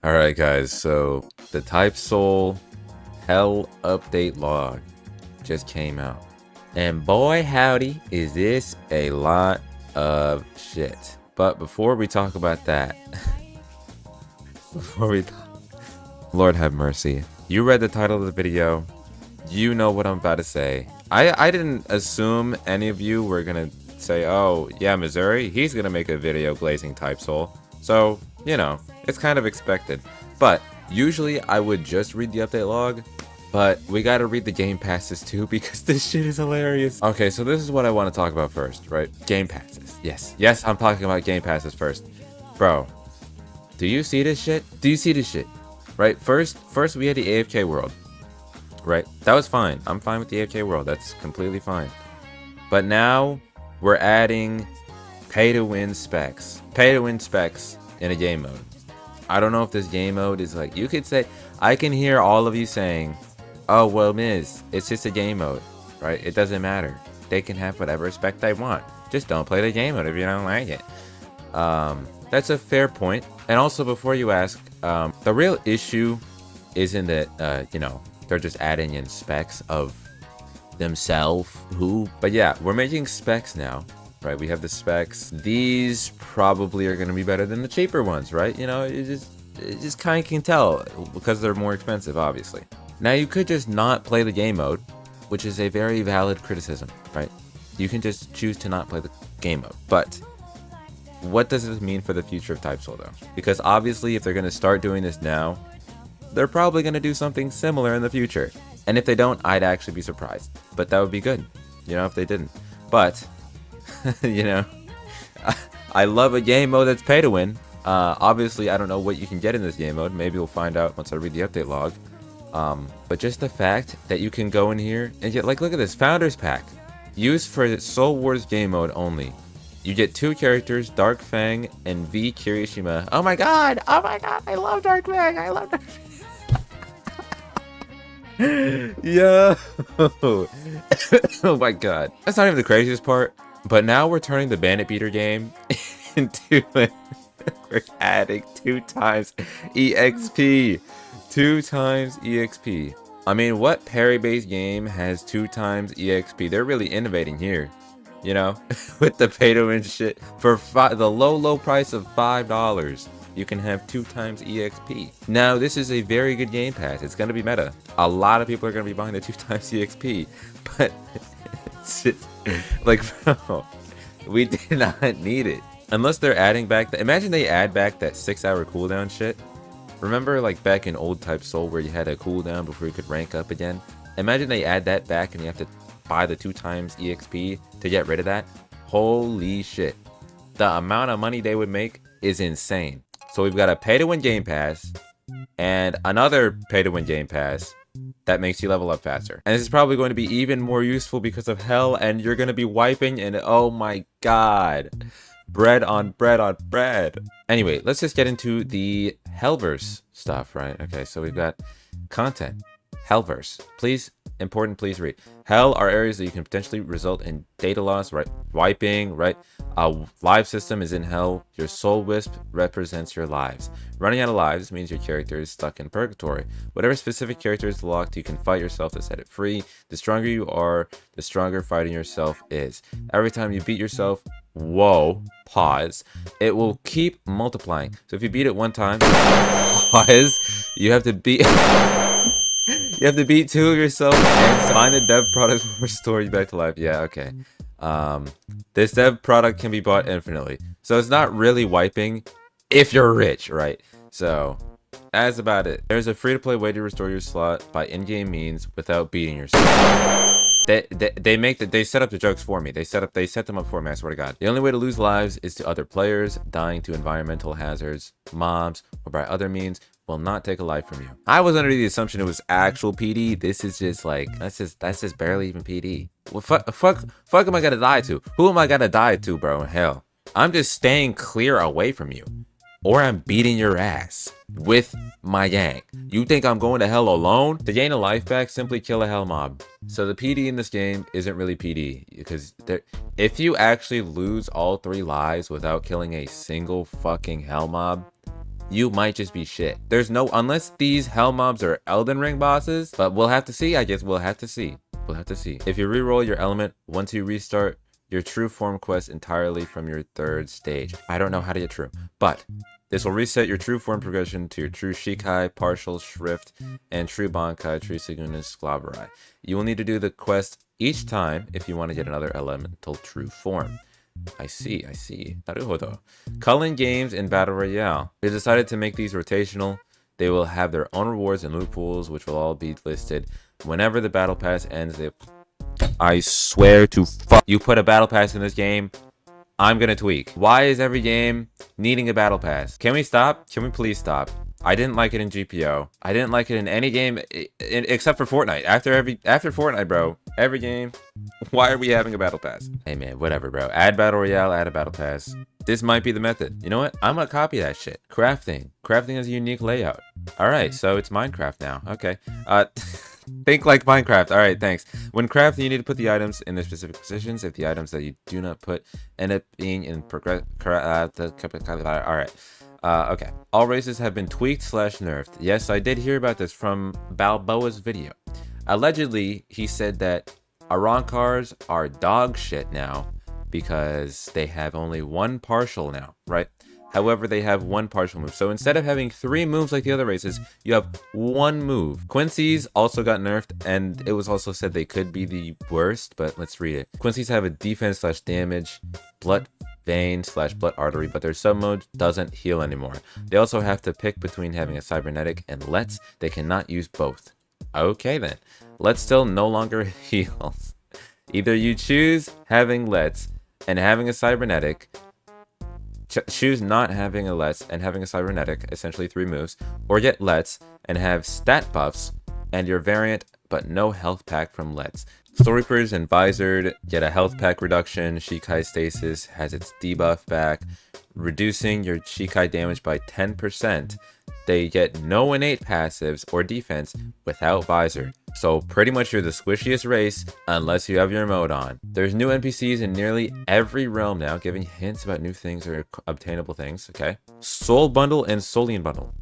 Alright guys, so the Type Soul Hell update log just came out. And boy howdy, is this a lot of shit. But before we talk about that, Lord have mercy. You read the title of the video, you know what I'm about to say. I didn't assume any of you were gonna say, oh yeah, Mizurri, he's gonna make a video glazing Type Soul. So, you know, it's kind of expected. But usually I would just read the update log, but we gotta read the game passes too because this shit is hilarious. Okay, so this is what I want to talk about first, right? Game passes. Yes, I'm talking about game passes first. Bro, do you see this shit? Do you see this shit? Right? First we had the AFK world. Right? That was fine. I'm fine with the AFK world. That's completely fine. But now we're adding pay to win specs. Pay to win specs in a game mode. I don't know if this game mode is like, you could say, I can hear all of you saying, oh, well, Miz, it's just a game mode, right? It doesn't matter. They can have whatever spec they want. Just don't play the game mode if you don't like it. That's a fair point. And also, before you ask, the real issue isn't that, you know, they're just adding in specs of themselves, but yeah, we're making specs now. Right, we have the specs. These probably are going to be better than the cheaper ones, right? You know, it just kind of can tell because they're more expensive, obviously. Now, you could just not play the game mode, which is a very valid criticism, right? You can just choose to not play the game mode. But what does this mean for the future of Type Soul, though? Because obviously, if they're going to start doing this now, they're probably going to do something similar in the future. And if they don't, I'd actually be surprised. But that would be good, you know, if they didn't. But you know, I love a game mode that's pay to win. Obviously, I don't know what you can get in this game mode. Maybe we'll find out once I read the update log. But just the fact that you can go in here and get, like, look at this Founders Pack, used for Soul Wars game mode only. You get 2 characters, Dark Fang and V Kirishima. Oh my god! Oh my god! I love Dark Fang! I love Dark Fang! Yo! Oh my god! That's not even the craziest part. But now we're turning the Bandit Beater game into we're adding 2 times EXP. 2 times EXP. I mean, what parry-based game has 2 times EXP? They're really innovating here, you know, with the pay-to-win shit. For the low price of $5, you can have 2 times EXP. Now, this is a very good game pass. It's going to be meta. A lot of people are going to be buying the 2 times EXP, but it's just, like, bro, we did not need it. Unless they're adding back imagine they add back that 6-hour cooldown shit. Remember, like, back in old Type Soul where you had a cooldown before you could rank up again? Imagine they add that back and you have to buy the 2 times EXP to get rid of that. Holy shit. The amount of money they would make is insane. So we've got a pay-to-win game pass and another pay-to-win game pass that makes you level up faster. And this is probably going to be even more useful because of Hell, and you're going to be wiping, and oh my god. Bread on bread on bread. Anyway, let's just get into the Hellverse stuff, right? Okay, so we've got content. Hellverse. Please, important, please read. Hell are areas that you can potentially result in data loss, right? Wiping, right? A live system is in Hell. Your soul wisp represents your lives. Running out of lives means your character is stuck in purgatory. Whatever specific character is locked, you can fight yourself to set it free. The stronger you are, the stronger fighting yourself is. Every time you beat yourself, whoa, pause, it will keep multiplying. So if you beat it 1 time, pause, you have to beat you have to beat 2 of yourself and find a dev product will restore you back to life. Yeah, okay. This dev product can be bought infinitely, so it's not really wiping if you're rich, right? So that's about it. There's a free-to-play way to restore your slot by in-game means without beating yourself. They set up the jokes for me. They set them up for me, I swear to god. The only way to lose lives is to other players. Dying to environmental hazards, mobs, or by other means will not take a life from you. I was under the assumption it was actual PD. This is just like, that's just barely even PD. Well, fuck am I gonna die to? Who am I gonna die to, bro? Hell, I'm just staying clear away from you, or I'm beating your ass with my gang. You think I'm going to Hell alone? To gain a life back, simply kill a Hell mob. So the PD in this game isn't really PD, because if you actually lose all 3 lives without killing a single fucking Hell mob, you might just be shit. There's no, unless these hell mobs are Elden Ring bosses, but we'll have to see. I guess we'll have to see. We'll have to see. If you reroll your element, once you restart your true form quest entirely from your 3rd stage. I don't know how to get true, but this will reset your true form progression to your true Shikai, partial Shrift, and true Bankai, true Segunda, Sclaverai. You will need to do the quest each time if you want to get another elemental true form. I see. Naruhodo. Culling games in Battle Royale. They decided to make these rotational. They will have their own rewards and loot pools, which will all be listed whenever the battle pass ends. I swear to fuck. You put a battle pass in this game, I'm gonna tweak. Why is every game needing a battle pass? Can we stop? Can we please stop? I didn't like it in GPO. I didn't like it in any game except for Fortnite. After Fortnite, bro, every game. Why are we having a battle pass? Hey man, whatever, bro. Add battle royale, add a battle pass. This might be the method. You know what? I'm gonna copy that shit. Crafting. Crafting has a unique layout. All right, so it's Minecraft now. Okay. Think like Minecraft. All right, thanks. When crafting, you need to put the items in their specific positions. If the items that you do not put end up being in progress, all right. Okay. All races have been tweaked / nerfed. Yes, I did hear about this from Balboa's video. Allegedly, he said that Arankars are dog shit now because they have only one partial now, right? However, they have one partial move. So instead of having 3 moves like the other races, you have 1 move. Quincy's also got nerfed, and it was also said they could be the worst, but let's read it. Quincy's have a defense / damage, blood vein / blood artery, but their sub mode doesn't heal anymore. They also have to pick between having a cybernetic and Let's. They cannot use both. Okay then. Let's still no longer heals. Either you choose having Let's and having a cybernetic, choose not having a Let's and having a cybernetic, essentially 3 moves, or get Let's and have stat buffs and your variant but no health pack from Let's. Soul Reapers and Visored get a health pack reduction. Shikai Stasis has its debuff back, reducing your Shikai damage by 10%. They get no innate passives or defense without Visor. So pretty much you're the squishiest race unless you have your mode on. There's new NPCs in nearly every realm now, giving hints about new things or obtainable things, okay? Soul Bundle and Solian Bundle.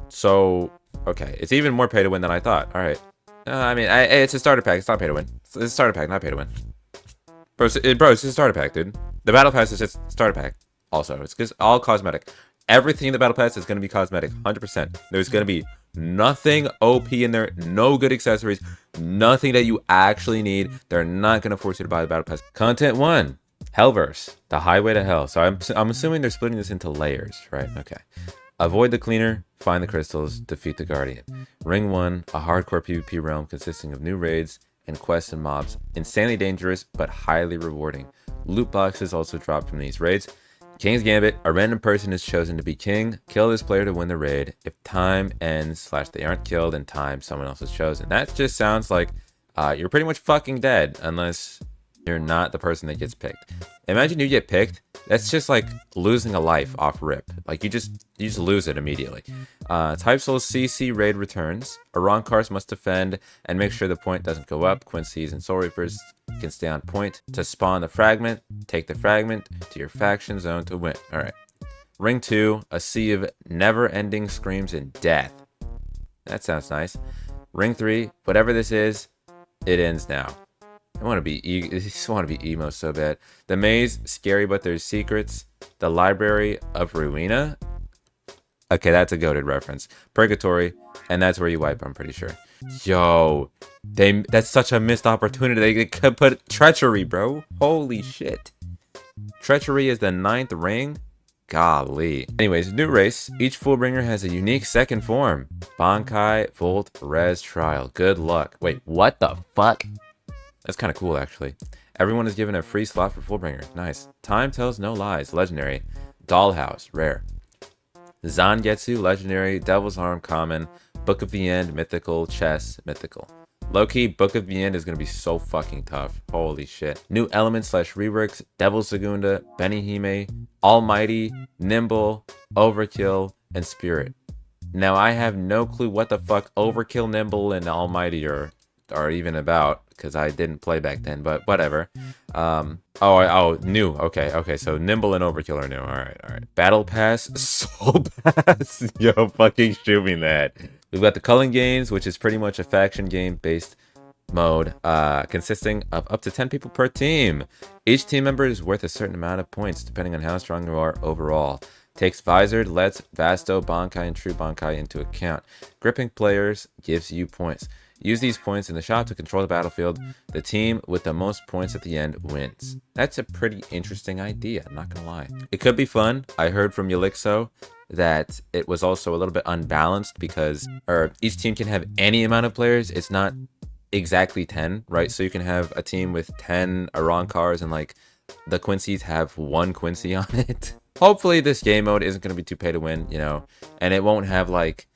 So, okay, it's even more pay to win than I thought. All right. I mean, it's a starter pack. It's not pay to win. It's a starter pack, not pay to win. Bro, it's a starter pack, dude. The battle pass is just starter pack. Also, it's just all cosmetic. Everything in the battle pass is going to be cosmetic, 100%. There's going to be nothing OP in there, no good accessories, nothing that you actually need. They're not going to force you to buy the battle pass. Content 1, Hellverse, the highway to hell. So I'm assuming they're splitting this into layers, right? Okay. Avoid the cleaner, find the crystals, defeat the guardian. Ring 1, a hardcore PvP realm consisting of new raids and quests and mobs. Insanely dangerous, but highly rewarding. Loot boxes also drop from these raids. King's Gambit, a random person is chosen to be king. Kill this player to win the raid. If time ends / they aren't killed in time, someone else is chosen. That just sounds like you're pretty much fucking dead unless you're not the person that gets picked. Imagine you get picked. That's just like losing a life off rip. Like you just lose it immediately. Type Soul CC raid returns. Arankars must defend and make sure the point doesn't go up. Quincy's and Soul Reapers can stay on point to spawn the fragment. Take the fragment to your faction zone to win. All right. Ring 2, a sea of never-ending screams and death. That sounds nice. Ring 3, whatever this is, it ends now. I just want to be emo so bad. The maze, scary but there's secrets. The library of Ruina. Okay, that's a goated reference. Purgatory, and that's where you wipe, I'm pretty sure. Yo, that's such a missed opportunity. They could put Treachery, bro. Holy shit. Treachery is the 9th ring? Golly. Anyways, new race. Each Fullbringer has a unique second form. Bankai, Volt, Res, Trial. Good luck. Wait, what the fuck? That's kind of cool, actually. Everyone is given a free slot for Fullbringer. Nice. Time Tells No Lies. Legendary. Dollhouse. Rare. Zangetsu. Legendary. Devil's Arm. Common. Book of the End. Mythical. Chess. Mythical. Low-key, Book of the End is going to be so fucking tough. Holy shit. New elements / reworks. Devil Segunda. Benihime. Almighty. Nimble. Overkill. And Spirit. Now, I have no clue what the fuck Overkill, Nimble, and Almighty are even about. because I didn't play back then, but whatever. New. Okay. So nimble and overkill are new. All right. Battle pass, soul pass. Yo, fucking shoot me that. We've got the culling games, which is pretty much a faction game based mode, consisting of up to 10 people per team. Each team member is worth a certain amount of points depending on how strong you are overall. Takes Visored, Let's, Vasto, Bankai, and True Bankai into account. Gripping players gives you points. Use these points in the shop to control the battlefield. The team with the most points at the end wins. That's a pretty interesting idea, I'm not gonna lie. It could be fun. I heard from Yelixo that it was also a little bit unbalanced because each team can have any amount of players. It's not exactly 10, right? So you can have a team with 10 Arankars and like the Quincy's have 1 Quincy on it. Hopefully this game mode isn't going to be too pay to win, you know, and it won't have like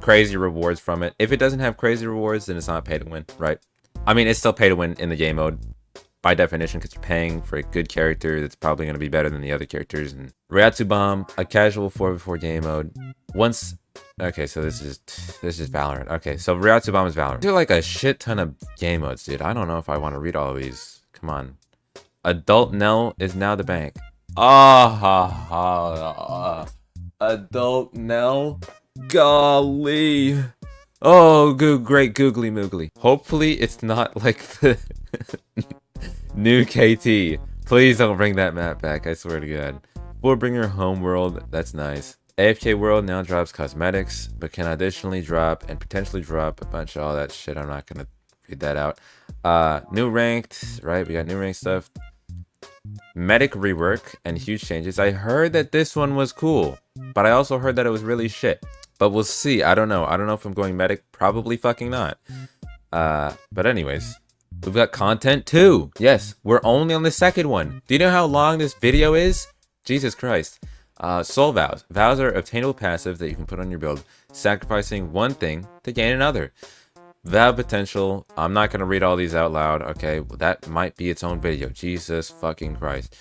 crazy rewards from it. If it doesn't have crazy rewards, then it's not pay to win, right? I mean, it's still pay to win in the game mode by definition because you're paying for a good character that's probably going to be better than the other characters. And Ryatsu Bomb, a casual 4v4 game mode. Okay, so this is Valorant. Okay, so Ryatsu Bomb is Valorant. There's like a shit ton of game modes, dude. I don't know if I want to read all of these. Come on. Adult Nell is now the bank. Adult Nell. Golly. Oh, great googly moogly. Hopefully it's not like the new KT. Please don't bring that map back. I swear to God. Warbringer Homeworld. That's nice. AFK World now drops cosmetics, but can additionally drop and potentially drop a bunch of all that shit. I'm not gonna read that out. New ranked, right? We got new ranked stuff. Medic rework and huge changes. I heard that this one was cool, but I also heard that it was really shit. But we'll see. I don't know if I'm going medic. Probably fucking not. But anyways, we've got content too. Yes, we're only on the second one. Do you know how long this video is? Jesus Christ. Soul vows. Vows are obtainable passive that you can put on your build, sacrificing one thing to gain another. Vow potential. I'm not going to read all these out loud. Okay, well, that might be its own video. Jesus fucking Christ.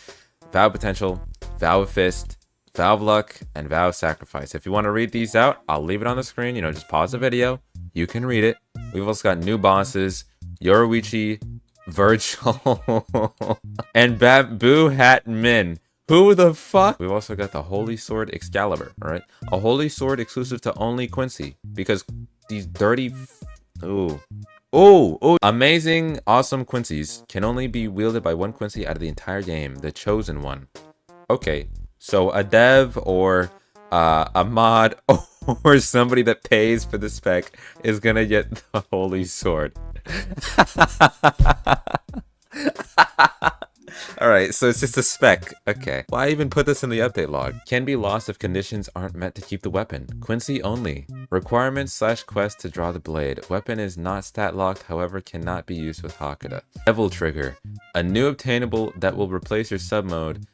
Vow potential, vow of fist, vow of luck, and vow of sacrifice. If you want to read these out, I'll leave it on the screen. You know, just pause the video. You can read it. We've also got new bosses, Yoruichi, Virgil, and Bamboo Hat Min. Who the fuck? We've also got the Holy Sword Excalibur, alright? A Holy Sword exclusive to only Quincy. Because these dirty... Ooh. Amazing, awesome Quincy's can only be wielded by one Quincy out of the entire game. The chosen one. Okay, so a dev or a mod or somebody that pays for the spec is gonna get the Holy Sword. Alright, so it's just a spec. Okay. Why even put this in the update log? Can be lost if conditions aren't met to keep the weapon. Quincy only. Requirements/quest to draw the blade. Weapon is not stat locked, however cannot be used with Hakuda. Devil Trigger. A new obtainable that will replace your sub mode,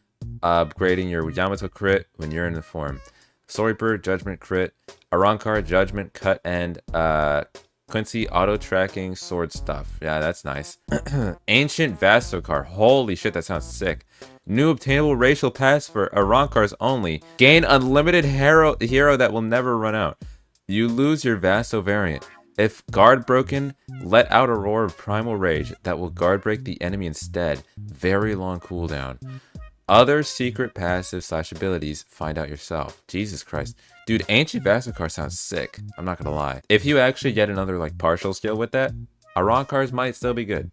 upgrading your Yamato crit when you're in the form. Soul Reaper, Judgment crit. Arankar, Judgment, cut end, Quincy auto tracking sword stuff. Yeah, that's nice. Ancient Vastokar. Holy shit, that sounds sick. New obtainable racial pass for Arankars only. Gain unlimited hero that will never run out. You lose your Vasto variant. If guard broken, let out a roar of primal rage that will guard break the enemy instead. Very long cooldown. Other secret passive/abilities, find out yourself. Jesus Christ. Dude, Ancient Vastokar sounds sick. I'm not gonna lie. If you actually get another like partial skill with that, Arankars might still be good.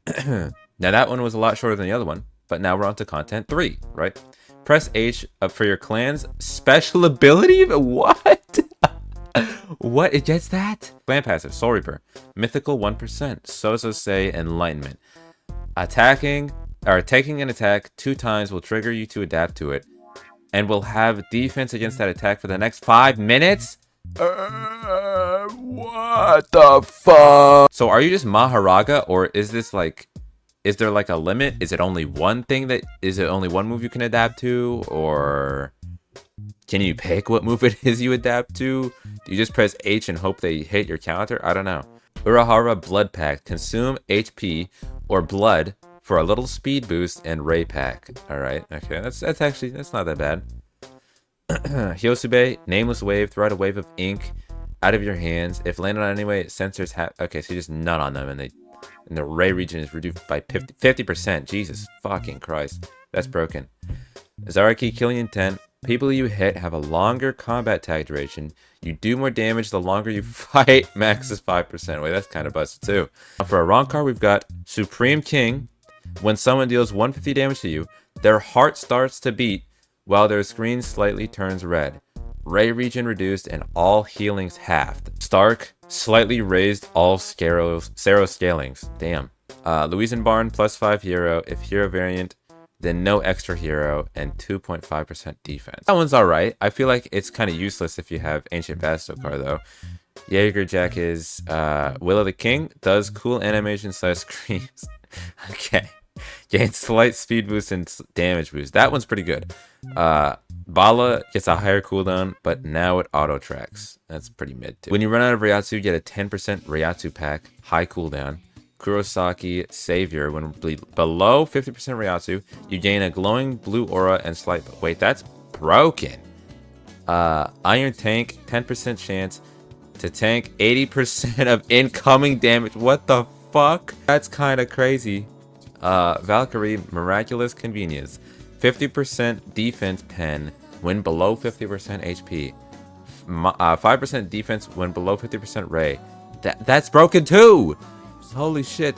Now that one was a lot shorter than the other one, but now we're on to content 3, right? Press H for your clan's special ability? What? What? It gets that? Clan passive, Soul Reaper. Mythical 1%. Sozo say Enlightenment. Taking an attack 2 times will trigger you to adapt to it, and will have defense against that attack for the next 5 minutes? What the fuck? So are you just Maharaga, or is this like, is there like a limit? Is it only one thing is it only one move you can adapt to? Or can you pick what move it is you adapt to? Do you just press H and hope they hit your counter? I don't know. Urahara Blood Pact. Consume HP or blood for a little speed boost and Ray Pack. Alright, okay, that's not that bad. Hyosube, Nameless Wave, throw out a wave of ink out of your hands. If landed on anyway, it censors okay, so you just nut on them and they and the Ray region is reduced by 50%. Jesus fucking Christ. That's broken. Zaraki killing intent. People you hit have a longer combat tag duration. You do more damage the longer you fight. Max is 5%. Wait, that's kind of busted too. Now for a wrong card, we've got Supreme King. When someone deals 150 damage to you, their heart starts to beat while their screen slightly turns red. Ray region reduced and all healings halved. Stark, slightly raised all Sero scalings. Damn. Louisenbarn, +5 hero. If hero variant, then no extra hero, and 2.5% defense. That one's alright. I feel like it's kind of useless if you have Ancient Vastocar though. Jaegerjack is Will of the King. Does cool animation / screams. Okay. Gains slight speed boost and damage boost. That one's pretty good. Bala gets a higher cooldown, but now it auto tracks. That's pretty mid too. When you run out of Ryatsu, you get a 10% Ryatsu pack, high cooldown. Kurosaki Savior. When below 50% Ryatsu, you gain a glowing blue aura and slight. Wait, that's broken. Iron Tank, 10% chance to tank 80% of incoming damage. What the fuck? That's kind of crazy. Valkyrie, Miraculous Convenience, 50% defense pen when below 50% HP, 5% defense when below 50% Ray. That's broken too. Holy shit.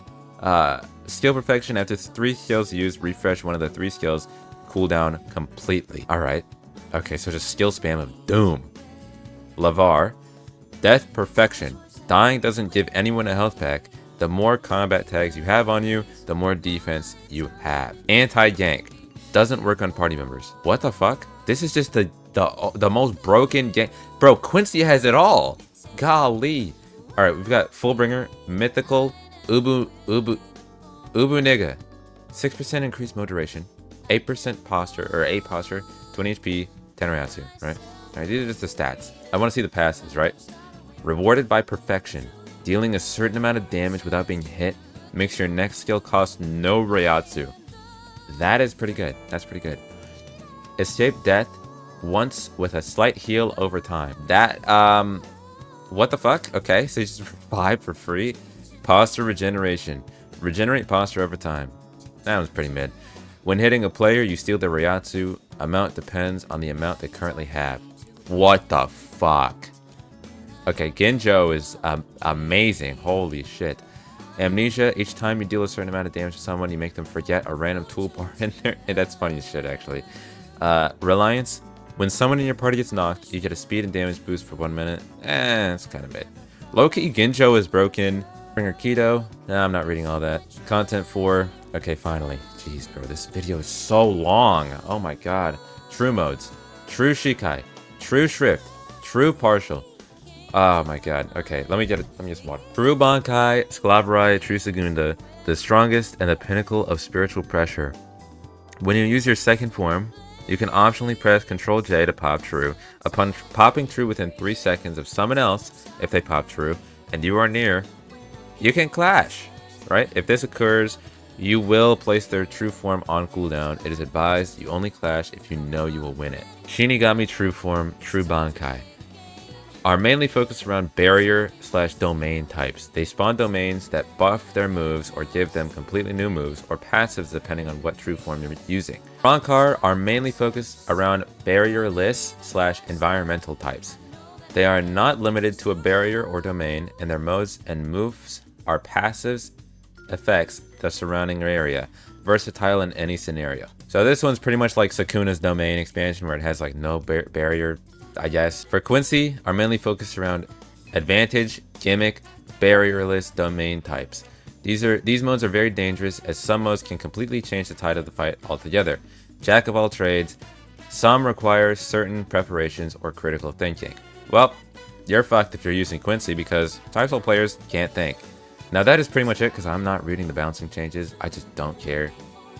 Skill perfection. After 3 skills used, refresh one of the 3 skills, cooldown completely. Alright. Okay, so just skill spam of doom. Lavar, death perfection. Dying doesn't give anyone a health pack. The more combat tags you have on you, the more defense you have. Anti-gank. Doesn't work on party members. What the fuck? This is just the most broken gank. Bro, Quincy has it all. Golly. Alright, we've got Fullbringer, Mythical, Ubu Nigga. 6% increased mode duration. 8% posture, or 8 posture, 20 HP, 10 Ryatsu, right? Alright, these are just the stats. I want to see the passives, right? Rewarded by perfection. Dealing a certain amount of damage without being hit makes your next skill cost no Ryatsu. That is pretty good. That's pretty good. Escape death once with a slight heal over time. That, what the fuck? Okay, so you just revive for free. Posture regeneration. Regenerate posture over time. That one's pretty mid. When hitting a player, you steal the Ryatsu. Amount depends on the amount they currently have. What the fuck? Okay, Genjo is amazing. Holy shit. Amnesia. Each time you deal a certain amount of damage to someone, you make them forget a random toolbar in there. That's funny as shit, actually. Reliance. When someone in your party gets knocked, you get a speed and damage boost for 1 minute. It's kind of mid. Low-key, Genjo is broken. Bringer Keto. Nah, I'm not reading all that. Content 4. Okay, finally. Jeez, bro, this video is so long. Oh my god. True modes. True Shikai. True Shrift. True Partial. Oh my god. Okay, let me get some water. True Bankai, Sclaverai, True Segunda, the strongest and the pinnacle of spiritual pressure. When you use your second form, you can optionally press Ctrl J to pop True. Upon popping True within 3 seconds of someone else, if they pop True, and you are near, you can clash, right? If this occurs, you will place their true form on cooldown. It is advised you only clash if you know you will win it. Shinigami True Form, True Bankai are mainly focused around barrier/domain types. They spawn domains that buff their moves or give them completely new moves or passives depending on what true form you're using. Rankar are mainly focused around barrierless/environmental types. They are not limited to a barrier or domain, and their modes and moves are passives affects the surrounding area, versatile in any scenario. So this one's pretty much like Sukuna's domain expansion where it has like no barrier, I guess. For Quincy, are mainly focused around advantage, gimmick, barrierless domain types. These modes are very dangerous as some modes can completely change the tide of the fight altogether. Jack of all trades, some require certain preparations or critical thinking. Well, you're fucked if you're using Quincy because Title players can't think. Now that is pretty much it because I'm not reading the bouncing changes. I just don't care.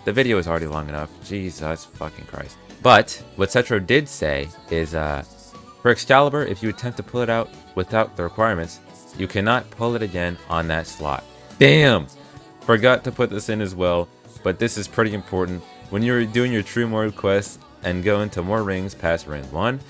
The video is already long enough. Jesus fucking Christ. But what Cetro did say is for Excalibur, if you attempt to pull it out without the requirements, you cannot pull it again on that slot. Damn! Forgot to put this in as well, but this is pretty important. When you're doing your True Mode quest and go into more rings past ring 1,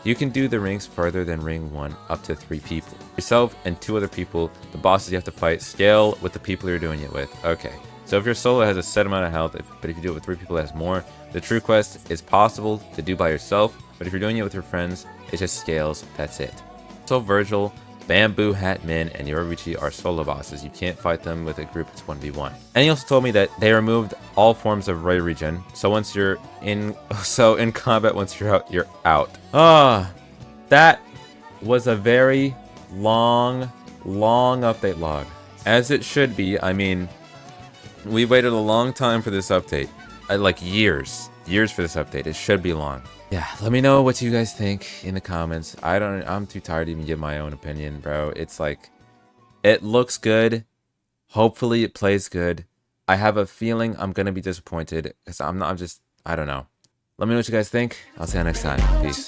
You can do the rings further than ring 1 up to 3 people. Yourself and 2 other people, the bosses you have to fight scale with the people you're doing it with. Okay, so if your solo has a set amount of health, but if you do it with 3 people it has more. The true quest is possible to do by yourself, but if you're doing it with your friends, it just scales, that's it. So Virgil, Bamboo, Hat Min, and Yoruichi are solo bosses. You can't fight them with a group, it's 1v1. And he also told me that they removed all forms of Ray regen, so once you're in combat, once you're out. That was a very long update log. As it should be. I mean, we waited a long time for this update. Like years for this update. It should be long. Yeah, let me know what you guys think in the comments. I'm too tired to even give my own opinion, bro. It's like, it looks good. Hopefully it plays good. I have a feeling I'm gonna be disappointed because I don't know. Let me know what you guys think. I'll see you next time. Peace.